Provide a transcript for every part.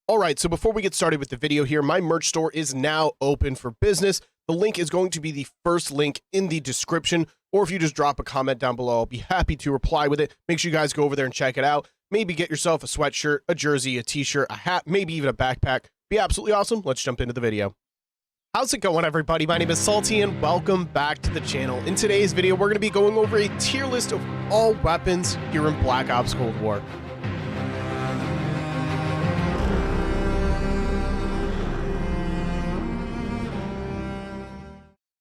All right, so before we get started with the video here, my merch store is now open for business. The link is going to be the first link in the description, or if you just drop a comment down below, I'll be happy to reply with it. Make sure you guys go over there and check it out. Maybe get yourself a sweatshirt, a jersey, a t-shirt, a hat, maybe even a backpack. Be absolutely awesome. Let's jump into the video. How's it going, everybody? My name is Salty, and welcome back to the channel. In today's video, we're going to be going over a tier list of all weapons here in Black Ops Cold War.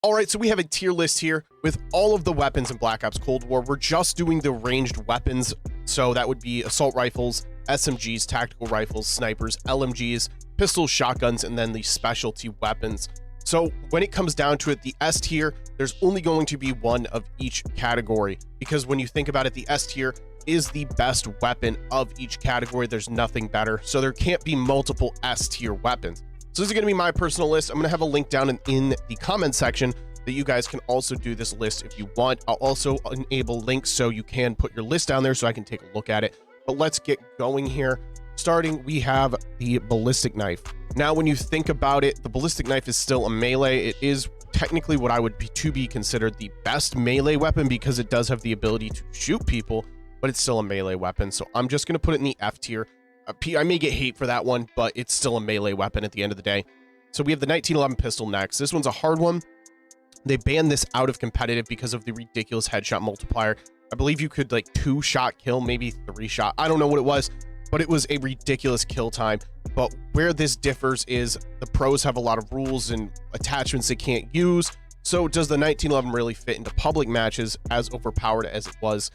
All right, so we have a tier list here with all of the weapons in Black Ops Cold War. We're just doing the ranged weapons, so that would be assault rifles, SMGs, tactical rifles, snipers, LMGs, pistols, shotguns, and then the specialty weapons. So when it comes down to it, the S tier, there's only going to be one of each category, because when you think about it, the S tier is the best weapon of each category. There's nothing better, so there can't be multiple S tier weapons. So this is going to be my personal list. I'm going to have a link down in the comment section that you guys can also do this list if you want. I'll also enable links so you can put your list down there so I can take a look at it. But let's get going here. Starting, we have the ballistic knife. Now, when you think about it, the ballistic knife is still a melee. It is technically what I would be considered the best melee weapon because it does have the ability to shoot people, but it's still a melee weapon. So I'm just going to put it in the F tier. I may get hate for that one, but it's still a melee weapon at the end of the day. So we have the 1911 pistol next. This one's a hard one. They banned this out of competitive because of the ridiculous headshot multiplier. I believe you could like 2-shot kill, maybe 3-shot. I don't know what it was, but it was a ridiculous kill time. But where this differs is the pros have a lot of rules and attachments they can't use. So does the 1911 really fit into public matches as overpowered as it was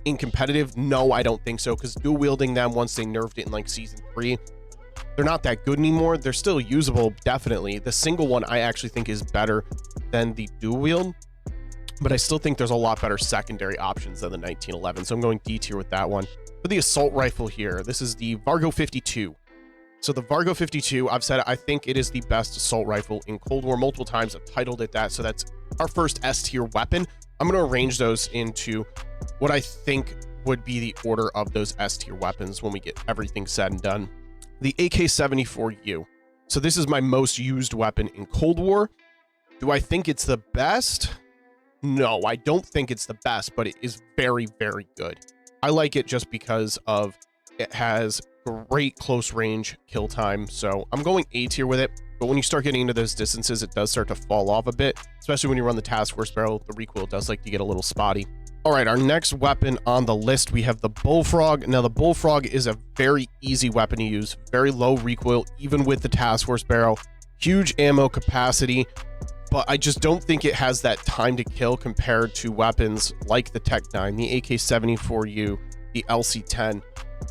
in competitive? No, I don't think so, because dual wielding them, once they nerfed it in like season 3, they're not that good anymore. They're still usable, definitely. The single one I actually think is better than the dual wield, but I still think there's a lot better secondary options than the 1911, so I'm going D tier with that one. For the assault rifle here, this is the Vargo 52. So the Vargo 52, I've said I think it is the best assault rifle in Cold War multiple times. I've titled it that, so that's our first S tier weapon. I'm going to arrange those into what I think would be the order of those S tier weapons when we get everything said and done. The AK-74U. So this is my most used weapon in Cold War. Do I think it's the best? No, I don't think it's the best, but it is very, very good. I like it just because of it has great close range kill time. So I'm going A tier with it. But when you start getting into those distances, it does start to fall off a bit, especially when you run the task force barrel. The recoil does like to get a little spotty. All right, our next weapon on the list, we have the bullfrog. Now, the bullfrog is a very easy weapon to use, very low recoil, even with the task force barrel, huge ammo capacity, but I just don't think it has that time to kill compared to weapons like the Tech 9, the AK-74U, the LC-10.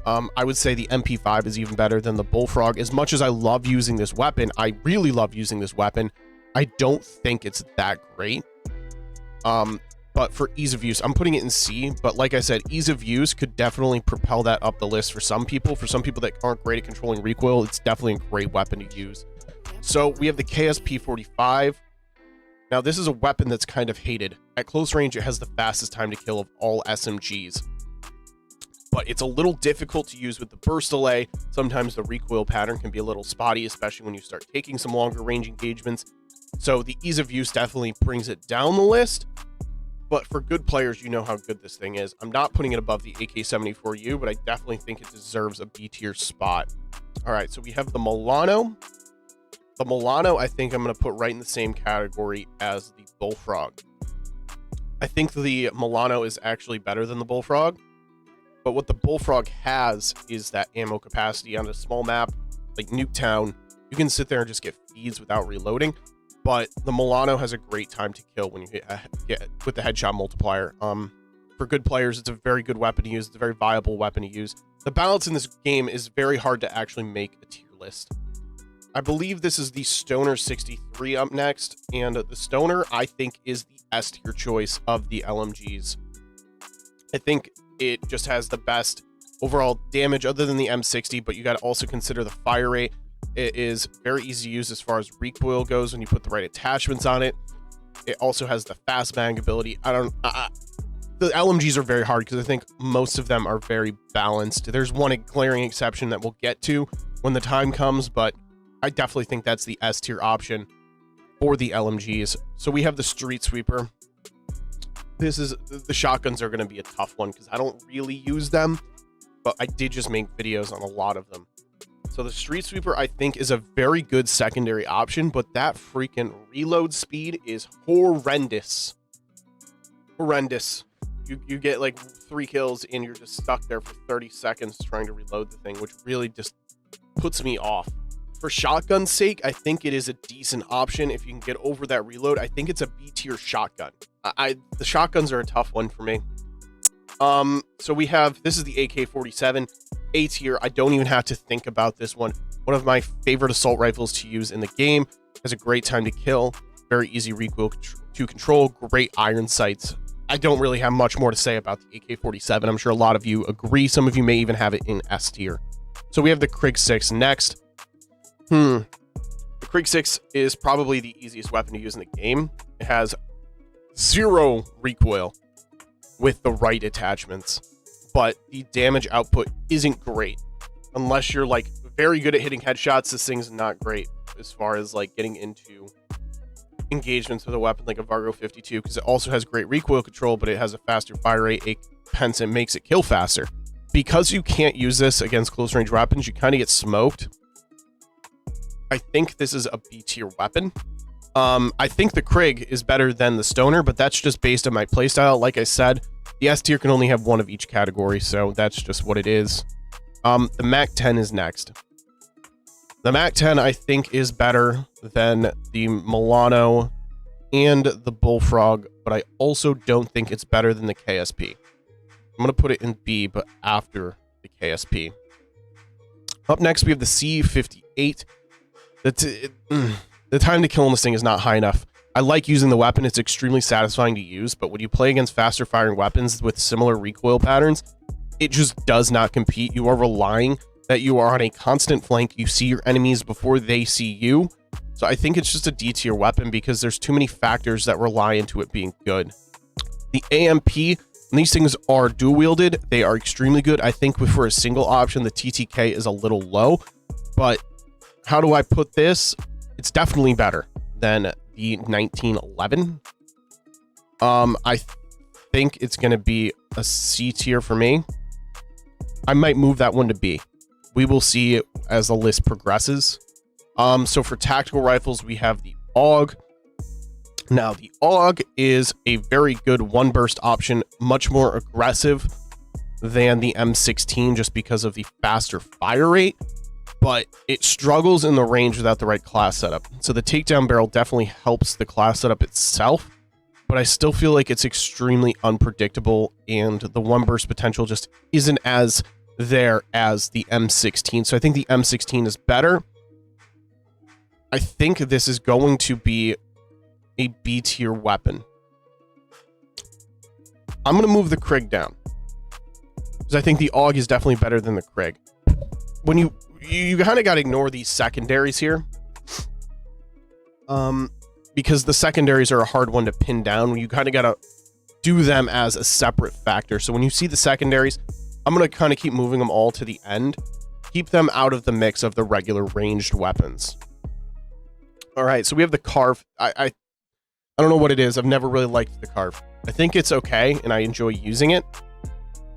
I would say the MP5 is even better than the bullfrog. As much as I love using this weapon, I really love using this weapon, I don't think it's that great. But for ease of use, I'm putting it in C, but like I said, ease of use could definitely propel that up the list for some people. For some people that aren't great at controlling recoil, it's definitely a great weapon to use. So we have the KSP-45. Now, this is a weapon that's kind of hated. At close range, it has the fastest time to kill of all SMGs. But it's a little difficult to use with the burst delay. Sometimes the recoil pattern can be a little spotty, especially when you start taking some longer range engagements. So the ease of use definitely brings it down the list. But for good players, you know how good this thing is. I'm not putting it above the AK-74U, but I definitely think it deserves a B tier spot. All right, so we have the Milano. The Milano, I think I'm going to put right in the same category as the bullfrog. I think the Milano is actually better than the bullfrog. But what the bullfrog has is that ammo capacity on a small map like Nuketown. You can sit there and just get feeds without reloading. But the Milano has a great time to kill when you get with the headshot multiplier. For good players, it's a very good weapon to use. It's a very viable weapon to use. The balance in this game is very hard to actually make a tier list. I believe this is the Stoner 63 up next, and the Stoner, I think, is the S tier choice of the LMGs. I think it just has the best overall damage other than the M60, but you got to also consider the fire rate. It is very easy to use as far as recoil goes when you put the right attachments on it. It also has the fast bang ability. The LMGs are very hard because I think most of them are very balanced. There's one glaring exception that we'll get to, when the time comes, but I definitely think that's the S tier option for the LMGs. So we have the street sweeper. The shotguns are going to be a tough one because I don't really use them, but I did just make videos on a lot of them. So the street sweeper, I think, is a very good secondary option, but that freaking reload speed is horrendous. Horrendous. You get like 3 kills and you're just stuck there for 30 seconds trying to reload the thing, which really just puts me off. For shotgun's sake, I think it is a decent option if you can get over that reload. I think it's a B tier shotgun. The shotguns are a tough one for me. So we have, this is the AK-47 A tier. I don't even have to think about this one. One of my favorite assault rifles to use in the game. Has a great time to kill, very easy recoil to control, great iron sights. I don't really have much more to say about the AK-47. I'm sure a lot of you agree. Some of you may even have it in S tier. So we have the Krig 6 next. The Krig 6 is probably the easiest weapon to use in the game. It has 0 recoil with the right attachments, but the damage output isn't great. Unless you're like very good at hitting headshots, this thing's not great as far as like getting into engagements with a weapon like a Vargo 52, because it also has great recoil control, but it has a faster fire rate, hence it makes it kill faster. Because you can't use this against close range weapons, you kind of get smoked. I think this is a B tier weapon. I think the Krig is better than the Stoner, but that's just based on my playstyle. Like I said, the S tier can only have one of each category, so that's just what it is. The MAC-10 is next. The MAC-10, I think, is better than the Milano and the Bullfrog, but I also don't think it's better than the KSP. I'm going to put it in B, but after the KSP. Up next, we have the C58. The time to kill on this thing is not high enough. I like using the weapon. It's extremely satisfying to use, but when you play against faster firing weapons with similar recoil patterns, it just does not compete. You are relying that you are on a constant flank. You see your enemies before they see you. So I think it's just a D tier weapon because there's too many factors that rely into it being good. The AMP, when these things are dual wielded, they are extremely good. I think for a single option, the TTK is a little low, but how do I put this? It's definitely better than the 1911. I think it's going to be a C tier for me. I might move that one to B. We will see as the list progresses. So for tactical rifles, we have the AUG. Now, the AUG is a very good one burst option, much more aggressive than the M16 just because of the faster fire rate, but it struggles in the range without the right class setup. So the takedown barrel definitely helps the class setup itself, but I still feel like it's extremely unpredictable and the one burst potential just isn't as there as the M16. So I think the M16 is better. I think this is going to be a B tier weapon. I'm going to move the Krig down because I think the AUG is definitely better than the Krig. When you kind of got to ignore these secondaries here, because the secondaries are a hard one to pin down. You kind of got to do them as a separate factor. So when you see the secondaries, I'm going to kind of keep moving them all to the end. Keep them out of the mix of the regular ranged weapons. All right, so we have the Carve. I don't know what it is. I've never really liked the Carve. I think it's okay, and I enjoy using it.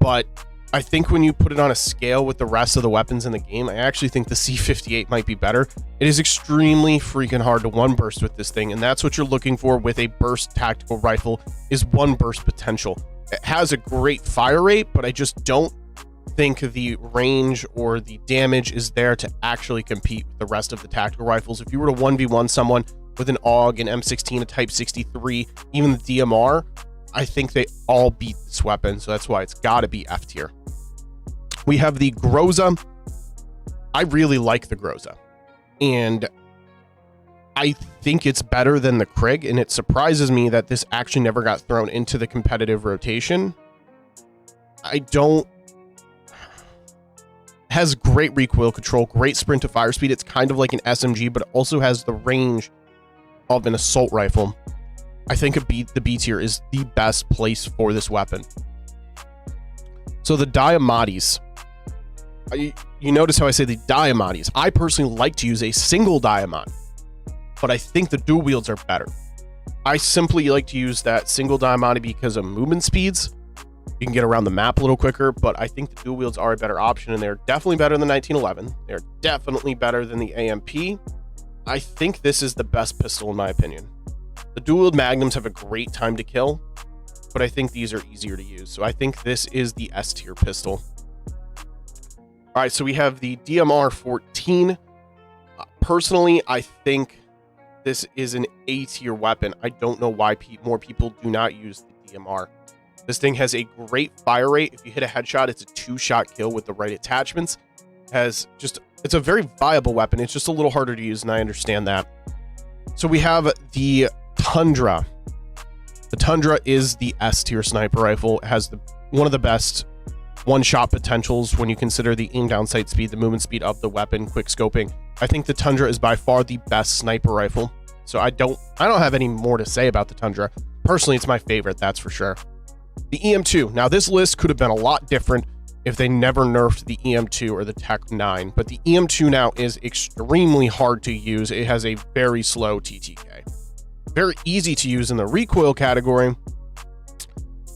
But I think when you put it on a scale with the rest of the weapons in the game, I actually think the C58 might be better. It is extremely freaking hard to one burst with this thing, and that's what you're looking for with a burst tactical rifle, is one burst potential. It has a great fire rate, but I just don't think the range or the damage is there to actually compete with the rest of the tactical rifles. If you were to 1v1 someone with an AUG, an M16, a Type 63, even the DMR, I think they all beat this weapon, so that's why it's got to be F tier. We have the Groza. I really like the Groza, and I think it's better than the Krig, and it surprises me that this actually never got thrown into the competitive rotation. Has great recoil control, great sprint to fire speed. It's kind of like an SMG, but it also has the range of an assault rifle. I think the B tier is the best place for this weapon. So the Diamatis. you notice how I say the diamonds. I personally like to use a single diamond, but I think the dual wields are better. I simply like to use that single diamond because of movement speeds. You can get around the map a little quicker, but I think the dual wields are a better option, and they're definitely better than 1911. They're definitely better than the AMP. I think this is the best pistol in my opinion. The dual wield magnums have a great time to kill, but I think these are easier to use. So I think this is the S tier pistol. All right, so we have the DMR 14. Personally, I think this is an A tier weapon. I don't know why more people do not use the DMR. This thing has a great fire rate. If you hit a headshot, it's a 2-shot kill with the right attachments. It's a very viable weapon. It's just a little harder to use, and I understand that. So we have the Tundra. The Tundra is the S tier sniper rifle. It has one of the best one-shot potentials when you consider the aim down sight speed, the movement speed of the weapon, quick scoping. I think the Tundra is by far the best sniper rifle. So I don't have any more to say about the Tundra. Personally, it's my favorite, that's for sure. The EM2. Now, this list could have been a lot different if they never nerfed the EM2 or the Tech 9, but the EM2 now is extremely hard to use. It has a very slow TTK. Very easy to use in the recoil category,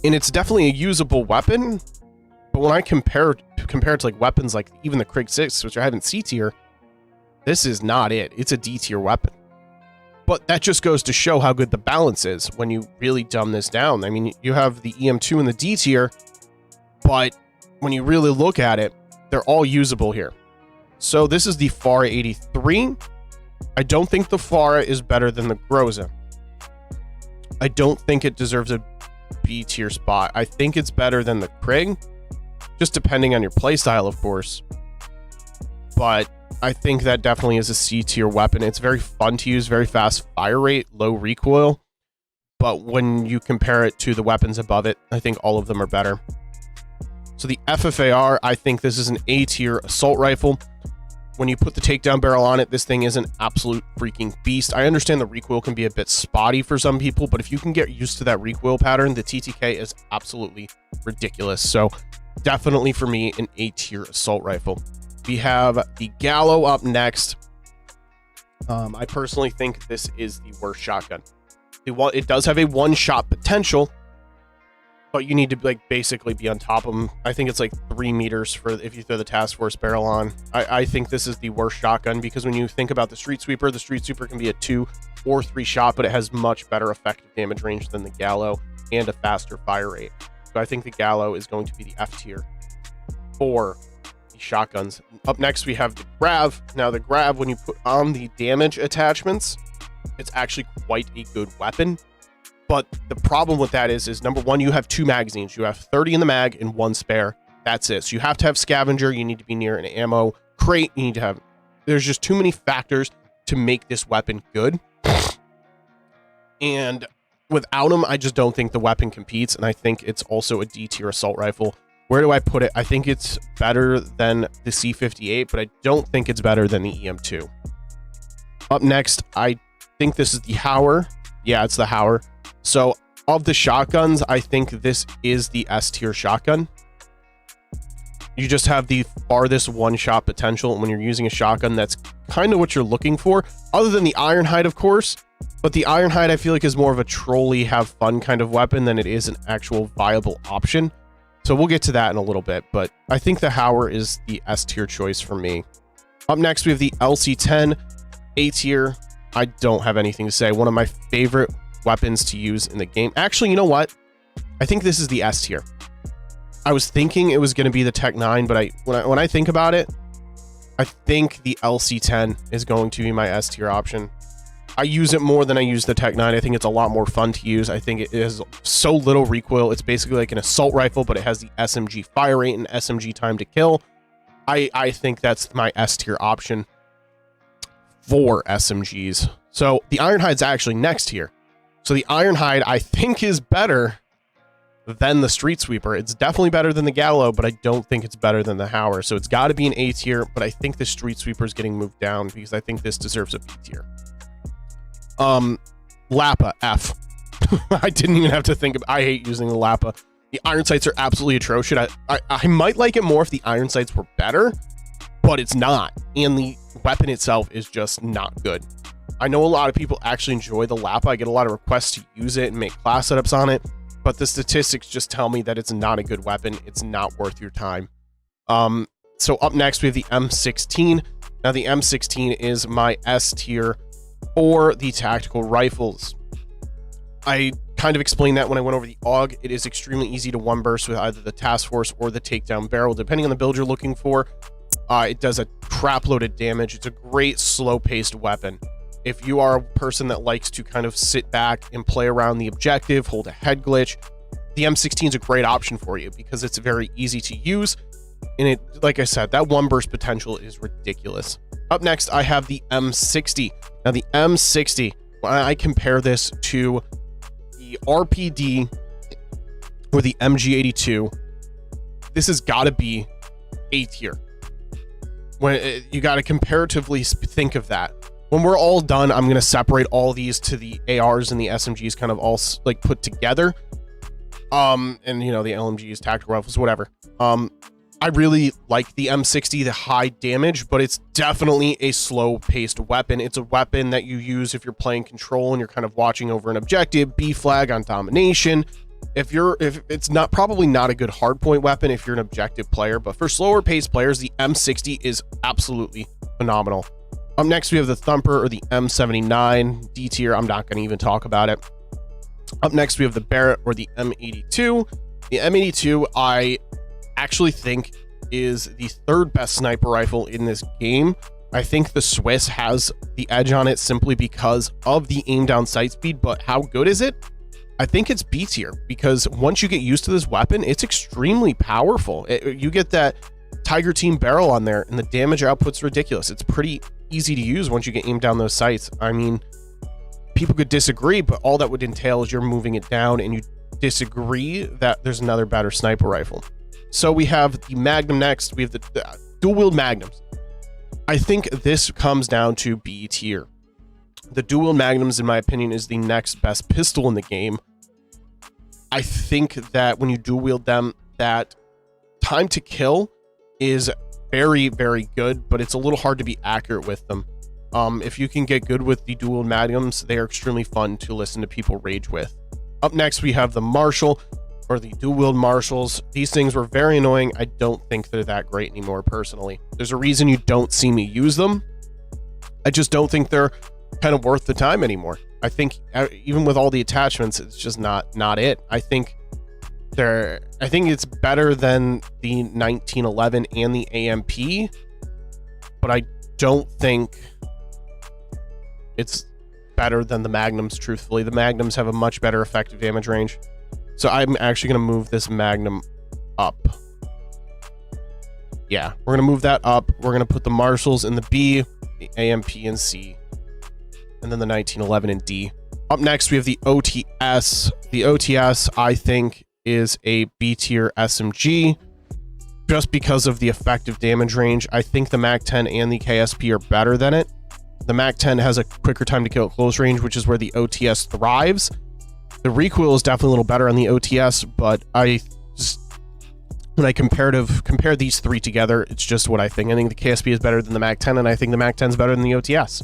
and it's definitely a usable weapon, but when I compare it to like weapons like even the Krig 6, which I have in C tier, this is not it. It's a D tier weapon. But that just goes to show how good the balance is when you really dumb this down. I mean, you have the EM2 in the D tier, but when you really look at it, they're all usable here. So this is the FFAR 83. I don't think the FFAR is better than the Groza. I don't think it deserves a B tier spot. I think it's better than the Krig, just depending on your playstyle, of course. But I think that definitely is a C tier weapon. It's very fun to use, very fast fire rate, low recoil. But when you compare it to the weapons above it, I think all of them are better. So the FFAR, I think this is an A tier assault rifle. When you put the takedown barrel on it, this thing is an absolute freaking beast. I understand the recoil can be a bit spotty for some people, but if you can get used to that recoil pattern, the TTK is absolutely ridiculous. So definitely for me, an A tier assault rifle. We have the Gallo up next. I personally think this is the worst shotgun. It does have a one-shot potential, but you need to like basically be on top of them. I think it's like 3 meters for if you throw the task force barrel on. I think this is the worst shotgun because when you think about the street sweeper can be a 2 or 3 shot, but it has much better effective damage range than the Gallo and a faster fire rate. So I think the Gallo is going to be the F tier for the shotguns. Up next, we have the Grav. Now the Grav, when you put on the damage attachments, it's actually quite a good weapon. But the problem with that is number one, you have 2 magazines. You have 30 in the mag and 1 spare. That's it. So you have to have scavenger. You need to be near an ammo crate. You need to have, there's just too many factors to make this weapon good. And without them, I just don't think the weapon competes. And I think it's also a D tier assault rifle. Where do I put it? I think it's better than the C58, but I don't think it's better than the EM2. Up next, I think this is the Hauer. Yeah, it's the Hauer. So of the shotguns, I think this is the S tier shotgun. You just have the farthest one-shot potential. And when you're using a shotgun, that's kind of what you're looking for, other than the Ironhide, of course. But the Ironhide, I feel like, is more of a trolley, have fun kind of weapon than it is an actual viable option. So we'll get to that in a little bit. But I think the Hauer is the S tier choice for me. Up next, we have the LC10 A tier. I don't have anything to say. One of my favorite weapons to use in the game. Actually, you know what? I think this is the S tier. I was thinking it was going to be the Tech 9, but when I think about it, I think the LC10 is going to be my S tier option. I use it more than I use the Tech 9. I think it's a lot more fun to use. I think it has so little recoil. It's basically like an assault rifle, but it has the SMG fire rate and SMG time to kill. I think that's my S tier option for SMGs. So the Ironhide's actually next here. So the Ironhide, I think, is better than the Street Sweeper. It's definitely better than the Gallo, but I don't think it's better than the Hauer. So it's got to be an A tier, but I think the Street Sweeper is getting moved down because I think this deserves a B tier. Lapa, F. I didn't even have to think of, I hate using the Lapa. The iron sights are absolutely atrocious. I might like it more if the iron sights were better, but it's not. And the weapon itself is just not good. I know a lot of people actually enjoy the Lapa. I get a lot of requests to use it and make class setups on it, but the statistics just tell me that it's not a good weapon. It's not worth your time. So up next, we have the M16. Now, the M16 is my S tier for the tactical rifles. I kind of explained that when I went over the AUG. It is extremely easy to one burst with either the task force or the takedown barrel, depending on the build you're looking for. It does a crap load of damage. It's a great slow-paced weapon. If you are a person that likes to kind of sit back and play around the objective, hold a head glitch, the M16 is a great option for you because it's very easy to use. And it, like I said, that one burst potential is ridiculous. Up next, I have the M60. Now, the M60, when I compare this to the RPD or the MG82, this has got to be A tier. When you got to comparatively think of that. When we're all done, I'm going to separate all these to the ARs and the SMGs kind of all like put together. And you know, the LMGs, tactical rifles, whatever. I really like the M60, the high damage, but it's definitely a slow-paced weapon. It's a weapon that you use if you're playing control and you're kind of watching over an objective, B flag on domination. If it's not probably not a good hardpoint weapon if you're an objective player, but for slower-paced players, the M60 is absolutely phenomenal. Up next, we have the Thumper or the M79 D tier. I'm not going to even talk about it. Up next, we have the Barrett or the M82. The M82, I actually think is the third best sniper rifle in this game. I think the Swiss has the edge on it simply because of the aim down sight speed, but how good is it? I think it's B tier because once you get used to this weapon, it's extremely powerful. You get that Tiger Team barrel on there and the damage output's ridiculous. It's pretty easy to use once you get aimed down those sights. I mean, people could disagree, but all that would entail is you're moving it down and you disagree that there's another better sniper rifle. So we have the Magnum next. We have the dual-wield Magnums. I think this comes down to B tier. The dual-wield Magnums, in my opinion, is the next best pistol in the game. I think that when you dual-wield them, that time to kill is very, very good, but it's a little hard to be accurate with them. If you can get good with the dual Magnums, they are extremely fun to listen to people rage with. Up next, we have the Marshall or the dual-wield Marshalls. These things were very annoying. I don't think they're that great anymore, personally. There's a reason you don't see me use them. I just don't think they're kind of worth the time anymore. I think even with all the attachments, it's just not it. I think it's better than the 1911 and the AMP, but I don't think it's better than the Magnums, truthfully. The Magnums have a much better effective damage range. So I'm actually going to move this Magnum up. Yeah, we're going to move that up. We're going to put the Marshalls in the B, the AMP in C, and then the 1911 in D. Up next, we have the OTS. The OTS, I think, is a B tier SMG just because of the effective damage range. I think the MAC-10 and the KSP are better than it. The MAC-10 has a quicker time to kill at close range, which is where the OTS thrives. The recoil is definitely a little better on the OTS, but when I compare these three together, it's just what I think. I think the KSP is better than the MAC-10, and I think the MAC-10 is better than the OTS.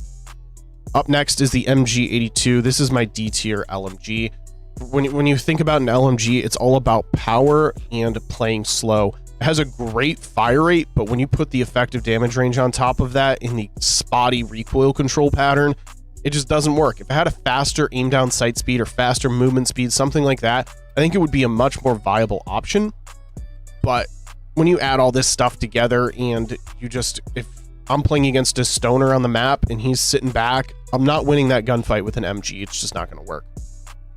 Up next is the MG82. This is my D tier LMG. When you think about an LMG, it's all about power and playing slow. It has a great fire rate, but when you put the effective damage range on top of that in the spotty recoil control pattern, it just doesn't work. If it had a faster aim down sight speed or faster movement speed, something like that, I think it would be a much more viable option. But when you add all this stuff together and if I'm playing against a stoner on the map and he's sitting back, I'm not winning that gunfight with an MG. It's just not going to work.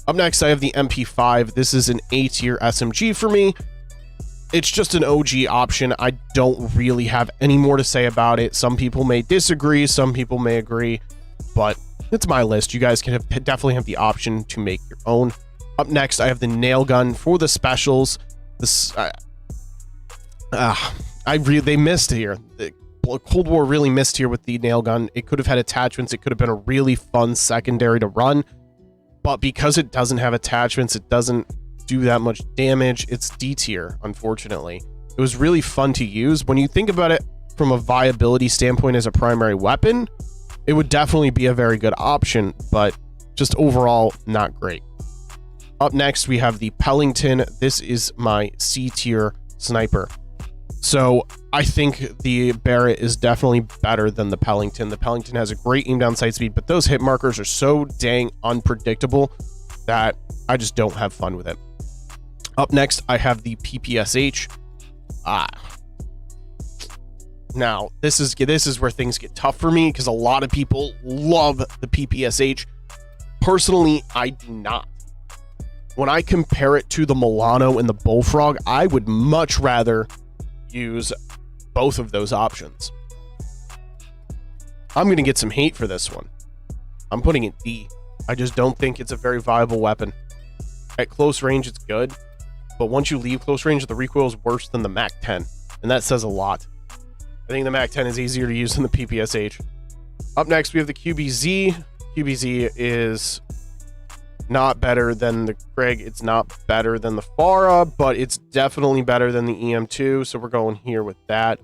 Up next, I have the MP5. This is an A tier SMG for me. It's just an OG option. I don't really have any more to say about it. Some people may disagree, some people may agree, but it's my list. You guys can definitely have the option to make your own. Up next, I have the nail gun for the specials. They missed here. The Cold War really missed here with the nail gun. It could have had attachments. It could have been a really fun secondary to run, but because it doesn't have attachments, it doesn't do that much damage. It's D tier, unfortunately. It was really fun to use. When you think about it from a viability standpoint as a primary weapon, it would definitely be a very good option, but just overall not great. Up next, we have the Pellington. This is my C tier sniper. So I think the Barrett is definitely better than the Pellington. The Pellington has a great aim down sight speed, but those hit markers are so dang unpredictable that I just don't have fun with it. Up next, I have the PPSH. Now this is where things get tough for me, because a lot of people love the PPSH. Personally, I do not. When I compare it to the Milano and the Bullfrog, I would much rather use both of those options. I'm gonna get some hate for this one. I'm putting it D. I just don't think it's a very viable weapon. At close range, it's good, but once you leave close range, the recoil is worse than the MAC-10, and that says a lot. I think the MAC-10 is easier to use than the PPSH. Up next, we have the QBZ. QBZ is not better than the Greg. It's not better than the FFAR, but it's definitely better than the EM2, so we're going here with that.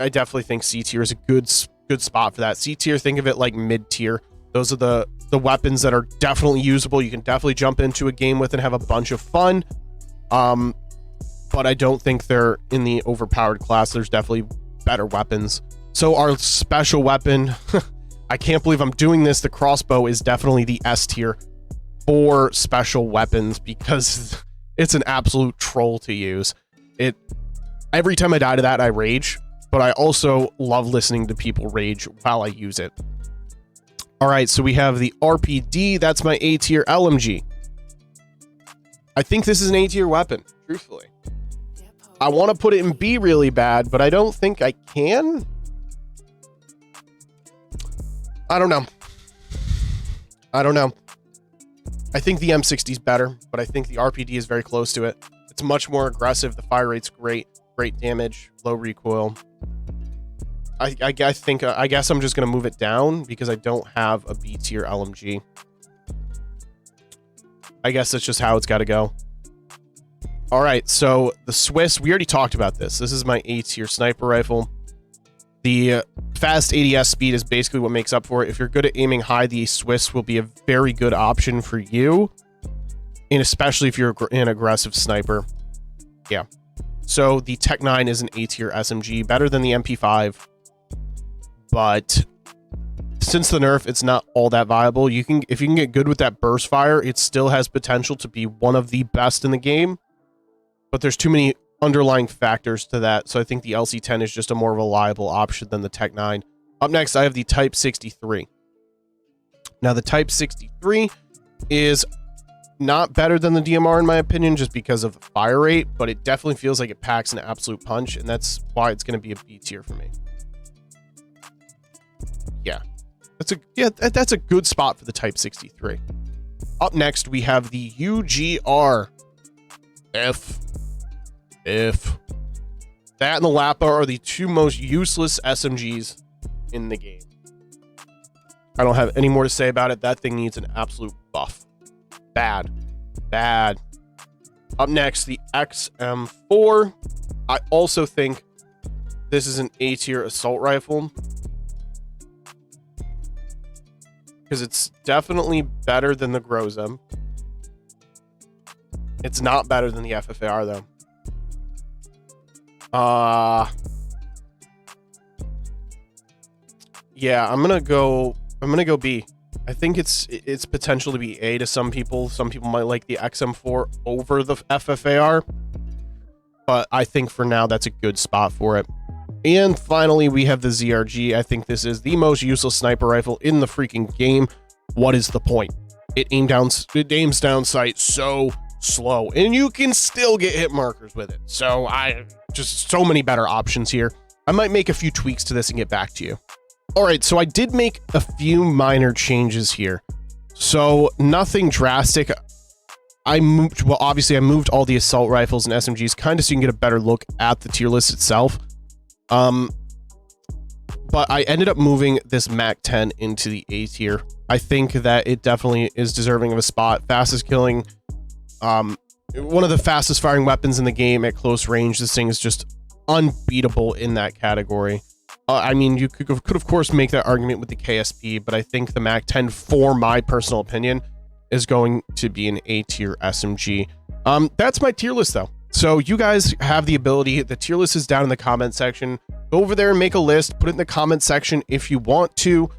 I definitely think C tier is a good spot for that. C tier, think of it like mid tier. Those are the weapons that are definitely usable. You can definitely jump into a game with and have a bunch of fun. But I don't think they're in the overpowered class. There's definitely better weapons. So our special weapon, I can't believe I'm doing this. The crossbow is definitely the S tier for special weapons, because it's an absolute troll to use. Every time I die to that, I rage, but I also love listening to people rage while I use it. All right, so we have the RPD. That's my A tier LMG. I think this is an A tier weapon, truthfully. I want to put it in B really bad, but I don't think I can. I don't know. I think the M60 is better, but I think the RPD is very close to it. It's much more aggressive. The fire rate's great damage, low recoil. I guess I'm just gonna move it down because I don't have a B tier LMG. I guess that's just how it's got to go. All right, so the Swiss, we already talked about this. This is my A tier sniper rifle. The fast ADS speed is basically what makes up for it. If you're good at aiming high, the Swiss will be a very good option for you, and especially if you're an aggressive sniper. Yeah. So the Tech 9 is an A tier SMG, better than the MP5, but since the nerf, it's not all that viable. If you can get good with that burst fire, it still has potential to be one of the best in the game, but there's too many underlying factors to that, so I think the LC-10 is just a more reliable option than the Tech 9. Up next, I have the Type 63. Now, the Type 63 is not better than the DMR in my opinion, just because of the fire rate, but it definitely feels like it packs an absolute punch, and that's why it's going to be a B tier for me. Yeah, that's a good spot for the Type 63. Up next, we have the UGR. That and the Lapa are the two most useless SMGs in the game. I don't have any more to say about it. That thing needs an absolute buff. Bad. Up next, the XM4. I also think this is an A tier assault rifle, because it's definitely better than the Groza. It's not better than the FFAR though. Yeah, I'm gonna go B. I think it's potential to be A to some people. Some people might like the XM4 over the FFAR, but I think for now that's a good spot for it. And finally, we have the ZRG. I think this is the most useless sniper rifle in the freaking game. What is the point? It aims down sight so slow, and you can still get hit markers with it. So just so many better options here. I might make a few tweaks to this and get back to you. All right, so I did make a few minor changes here. So nothing drastic. Obviously I moved all the assault rifles and SMGs kind of so you can get a better look at the tier list itself. But I ended up moving this MAC-10 into the A tier. I think that it definitely is deserving of a spot. Fastest killing One of the fastest firing weapons in the game at close range. This thing is just unbeatable in that category. I mean, you could of course make that argument with the KSP, but I think the MAC-10, for my personal opinion, is going to be an A tier SMG. That's my tier list though. So you guys have the ability, the tier list is down in the comment section. Go over there and make a list, put it in the comment section if you want to.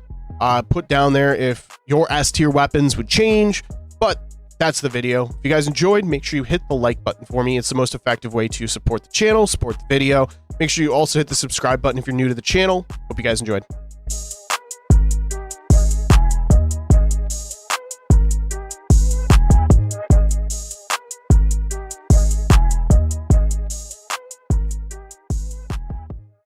Put down there if your S tier weapons would change, but that's the video. If you guys enjoyed, make sure you hit the like button for me. It's the most effective way to support the channel, support the video. Make sure you also hit the subscribe button if you're new to the channel. Hope you guys enjoyed.